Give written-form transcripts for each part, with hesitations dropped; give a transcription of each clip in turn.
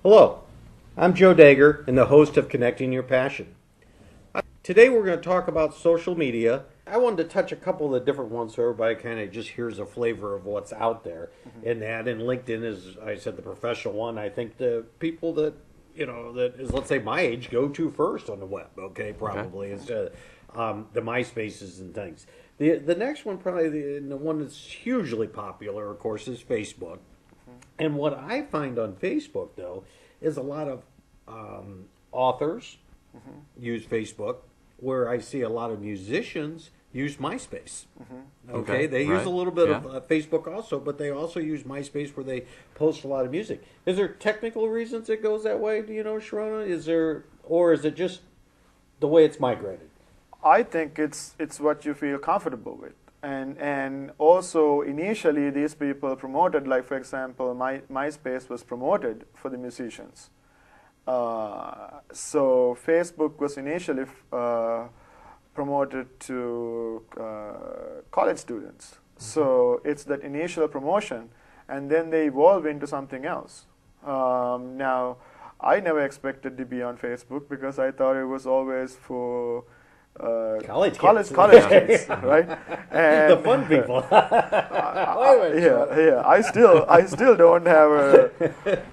Hello, I'm Joe Dager and the host of Connecting Your Passion. Today we're going to talk about social media. I wanted to touch a couple of the different ones so everybody kind of just hears a flavor of what's out there. And LinkedIn is, I said, the professional one. I think the people that, that is, let's say, my age go to first on the web, probably, instead of the MySpaces and things. The next one, probably the one that's hugely popular, of course, is Facebook. And what I find on Facebook, though, is a lot of authors use Facebook, where I see a lot of musicians use MySpace. They use a little bit of Facebook also, but they also use MySpace where they post a lot of music. Is there technical reasons it goes that way? Do you know, Sharona? Or is it just the way it's migrated? I think it's what you feel comfortable with. And also, initially, these people promoted, like, for example, MySpace was promoted for the musicians. So Facebook was initially promoted to college students. So it's that initial promotion, and then they evolve into something else. Now, I never expected to be on Facebook because I thought it was always for college kids, right? And the fun people. I still don't have a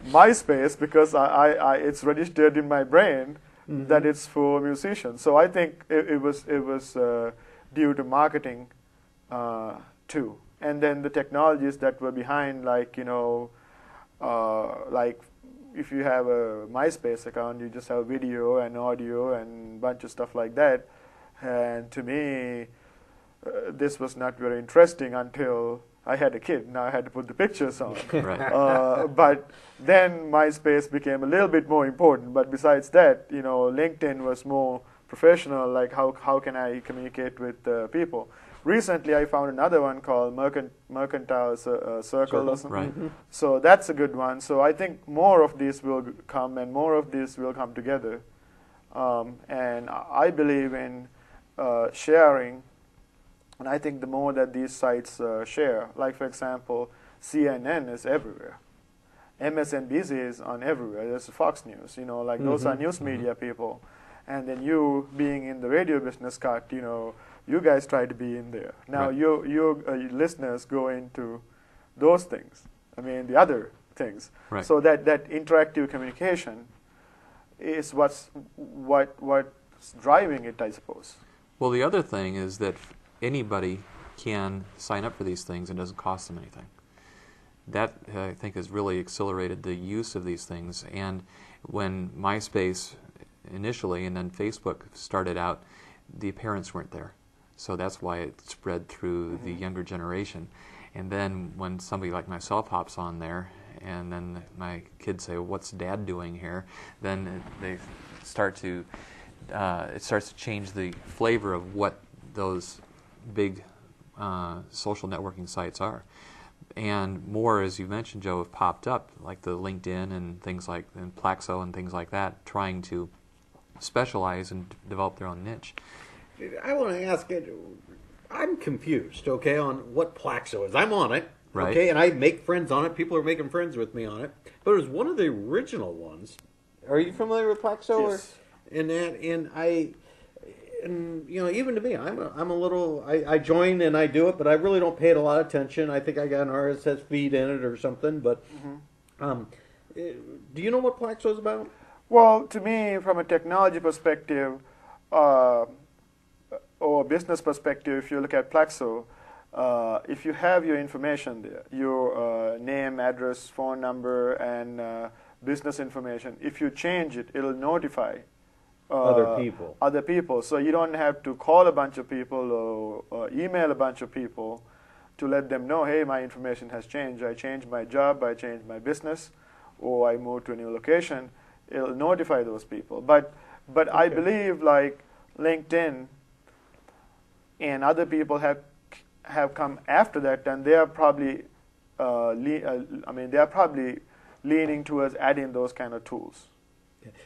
MySpace because it's registered in my brain that it's for musicians. So I think it was due to marketing too, and then the technologies that were behind, like like if you have a MySpace account, you just have video and audio and a bunch of stuff like that. And to me, this was not very interesting until I had a kid. Now I had to put the pictures on. But then MySpace became a little bit more important. But besides that, LinkedIn was more professional, like how can I communicate with people. Recently, I found another one called Mercantile Circle or something. So that's a good one. So I think more of these will come, and more of these will come together. And I believe in sharing, and I think the more that these sites share, like for example, CNN is everywhere, MSNBC is on everywhere, there's Fox News, those are news media people, and then you being in the radio business, Scott, you guys try to be in there. Now your listeners go into those things, the other things. So that interactive communication is what's driving it, I suppose. Well, the other thing is that anybody can sign up for these things and it doesn't cost them anything. That, I think, has really accelerated the use of these things. And when MySpace initially and then Facebook started out, the parents weren't there. So that's why it spread through the younger generation. And then when somebody like myself hops on there, and then my kids say, "What's Dad doing here?" Then they start to it starts to change the flavor of what those big social networking sites are. And more, as you mentioned, Joe, have popped up, like the LinkedIn and things like, and Plaxo and things like that, trying to specialize and develop their own niche. I want to ask, I'm confused, on what Plaxo is. I'm on it, and I make friends on it. People are making friends with me on it. But it was one of the original ones. Are you familiar with Plaxo? Yes. And even to me, I'm a little. I join and I do it, but I really don't pay it a lot of attention. I think I got an RSS feed in it or something. But do you know what Plaxo is about? Well, to me, from a technology perspective or business perspective, if you look at Plaxo, if you have your information there, your name, address, phone number, and business information, if you change it, it'll notify other people. So you don't have to call a bunch of people or email a bunch of people to let them know, hey, my information has changed. I changed my job, I changed my business, or I moved to a new location. It'll notify those people. But I believe, like LinkedIn and other people have come after that, and they are probably leaning towards adding those kind of tools. Okay.